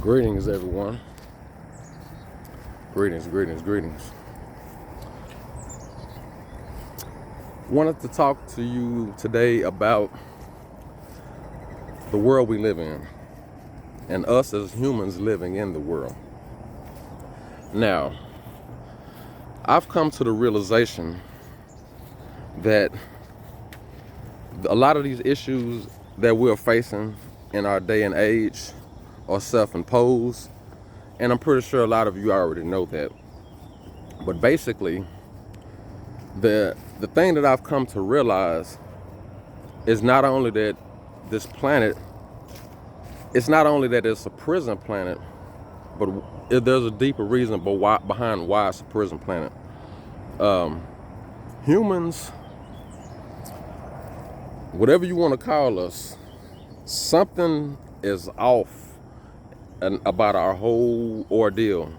Greetings, everyone. Greetings. Wanted to talk to you today about the world we live in and us as humans living in the world. Now, I've come to the realization that a lot of these issues that we're facing in our day and age are self-imposed, and I'm pretty sure a lot of you already know that. But basically, the thing that I've come to realize is not only that this planet, it's not only that it's a prison planet, but there's a deeper reason behind why it's a prison planet. Humans, whatever you want to call us, something is off about our whole ordeal.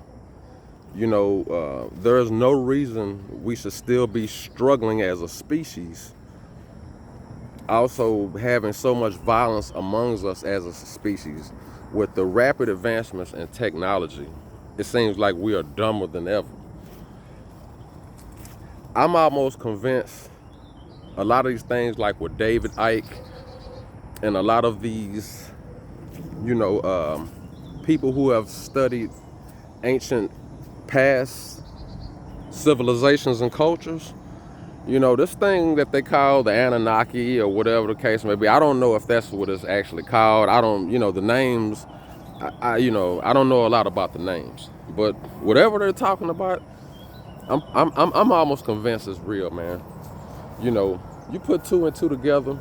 There is no reason we should still be struggling as a species. Also having so much violence amongst us as a species. With the rapid advancements in technology, it seems like we are dumber than ever. I'm almost convinced a lot of these things, like with David Icke and a lot of these, people who have studied ancient past civilizations and cultures, this thing that they call the Anunnaki or whatever the case may be, I don't know if that's what it's actually called. I don't, the names, I don't know a lot about the names, but whatever they're talking about, I'm almost convinced it's real, man. You put two and two together,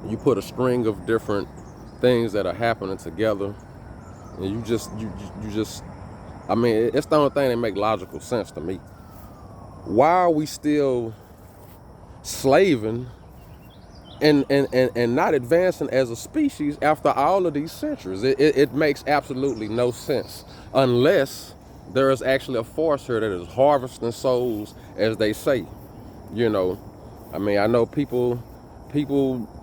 you put a string of different things that are happening together, and you just, I mean, it's the only thing that makes logical sense to me. Why are we still slaving and not advancing as a species after all of these centuries? It makes absolutely no sense unless there is actually a force here that is harvesting souls, as they say. I mean, I know people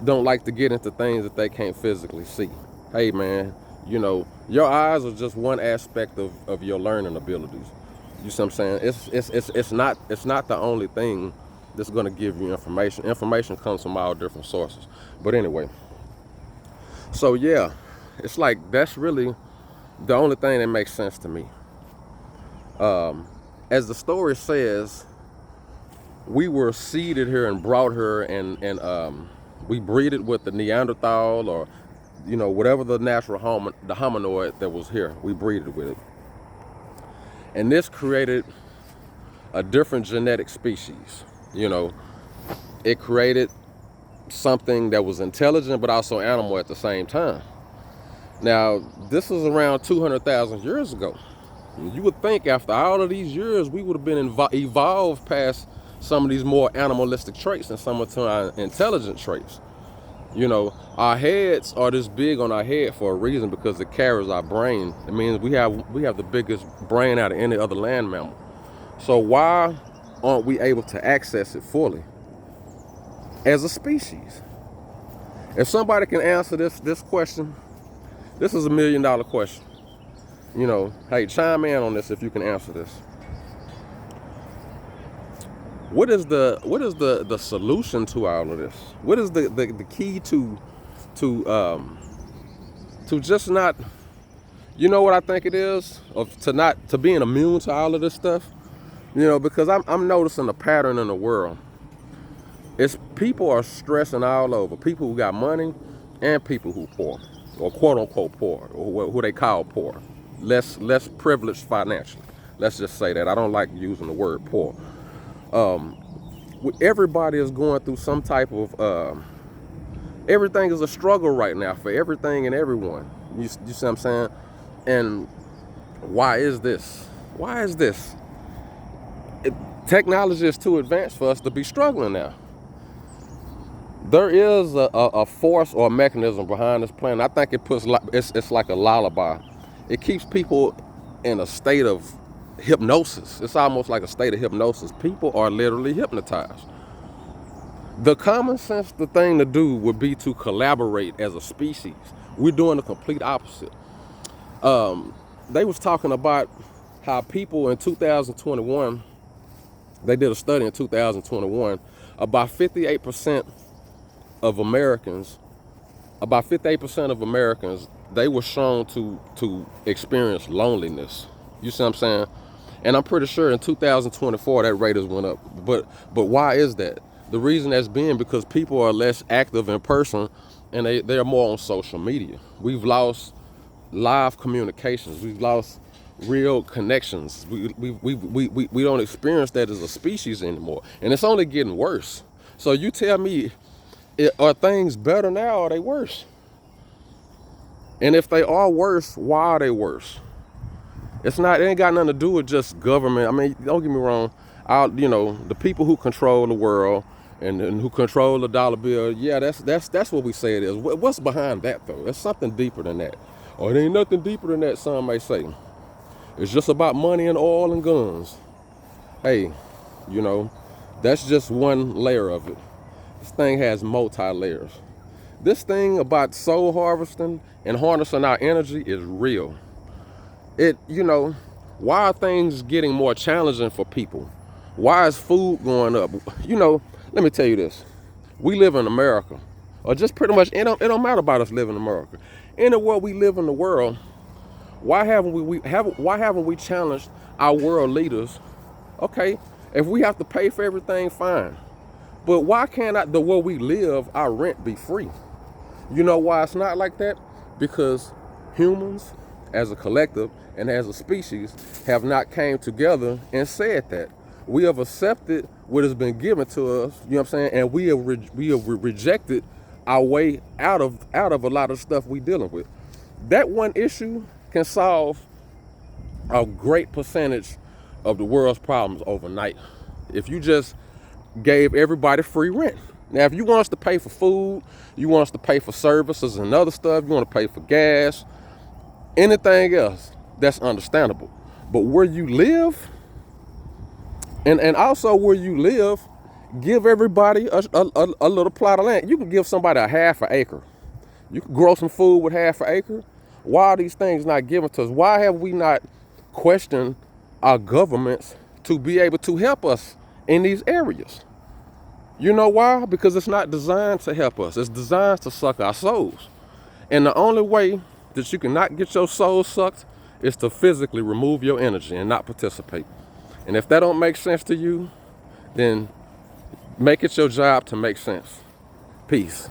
don't like to get into things that they can't physically see. Hey, man, your eyes are just one aspect of your learning abilities. You see what I'm saying? It's not the only thing that's going to give you information. Information comes from all different sources. But anyway, so yeah, it's like that's really the only thing that makes sense to me. As the story says, we were seeded here and brought here, and we breeded with the Neanderthal, or whatever the natural the hominoid that was here. We breeded with it, and this created a different genetic species. It created something that was intelligent but also animal at the same time. Now, this is around 200,000 years ago. You would think after all of these years we would have been evolved past some of these more animalistic traits and some of our intelligent traits. Our heads are this big on our head for a reason, because it carries our brain. It means we have the biggest brain out of any other land mammal. So why aren't we able to access it fully as a species? If somebody can answer this question, this is $1 million question. Hey, chime in on this if you can answer this. What is the solution to all of this? What is the key to just not, what I think it is, to being immune to all of this stuff? Because I'm noticing a pattern in the world. It's people are stressing all over. People who got money and people who poor, or quote unquote poor, or who they call poor, less privileged financially. Let's just say that. I don't like using the word poor. Everybody is going through some type of everything is a struggle right now for everything and everyone. You see what I'm saying? And why is this? Technology is too advanced for us to be struggling now. There is a force or a mechanism behind this plan. I think it's like a lullaby. It keeps people in a state of hypnosis. It's almost like a state of hypnosis. People are literally hypnotized. The common sense, the thing to do would be to collaborate as a species. We're doing the complete opposite. They was talking about how people in 2021, they did a study in 2021, about 58% of Americans, about 58% of Americans, they were shown to experience loneliness. You see what I'm saying? And I'm pretty sure in 2024 that rate has went up. But why is that? The reason that's being because people are less active in person and they're more on social media. We've lost live communications. We've lost real connections. We don't experience that as a species anymore. And it's only getting worse. So you tell me, are things better now or are they worse? And if they are worse, why are they worse? It ain't got nothing to do with just government. I mean, don't get me wrong. The people who control the world and who control the dollar bill, yeah, that's what we say it is. What's behind that though? It's something deeper than that. Or it ain't nothing deeper than that, some may say. It's just about money and oil and guns. Hey, that's just one layer of it. This thing has multi-layers. This thing about soul harvesting and harnessing our energy is real. Why are things getting more challenging for people? Why is food going up? Let me tell you this. We live in America. Or just pretty much, it don't matter about us living in America. Anywhere we live in the world, why haven't we challenged our world leaders? Okay, if we have to pay for everything, fine. But why can't the where we live, our rent be free? You know why it's not like that? Because humans, as a collective and as a species, have not came together and said that. We have accepted what has been given to us, you know what I'm saying? And we have rejected our way out of a lot of stuff we dealing with. That one issue can solve a great percentage of the world's problems overnight. If you just gave everybody free rent. Now, if you want us to pay for food, you want us to pay for services and other stuff, you want to pay for gas, anything else, that's understandable. But where you live, and also where you live, give everybody a little plot of land. You can give somebody a half an acre. You can grow some food with half an acre. Why are these things not given to us? Why have we not questioned our governments to be able to help us in these areas? You know why? Because it's not designed to help us. It's designed to suck our souls. And the only way that you can not get your soul sucked is to physically remove your energy and not participate. And if that don't make sense to you, then make it your job to make sense. Peace.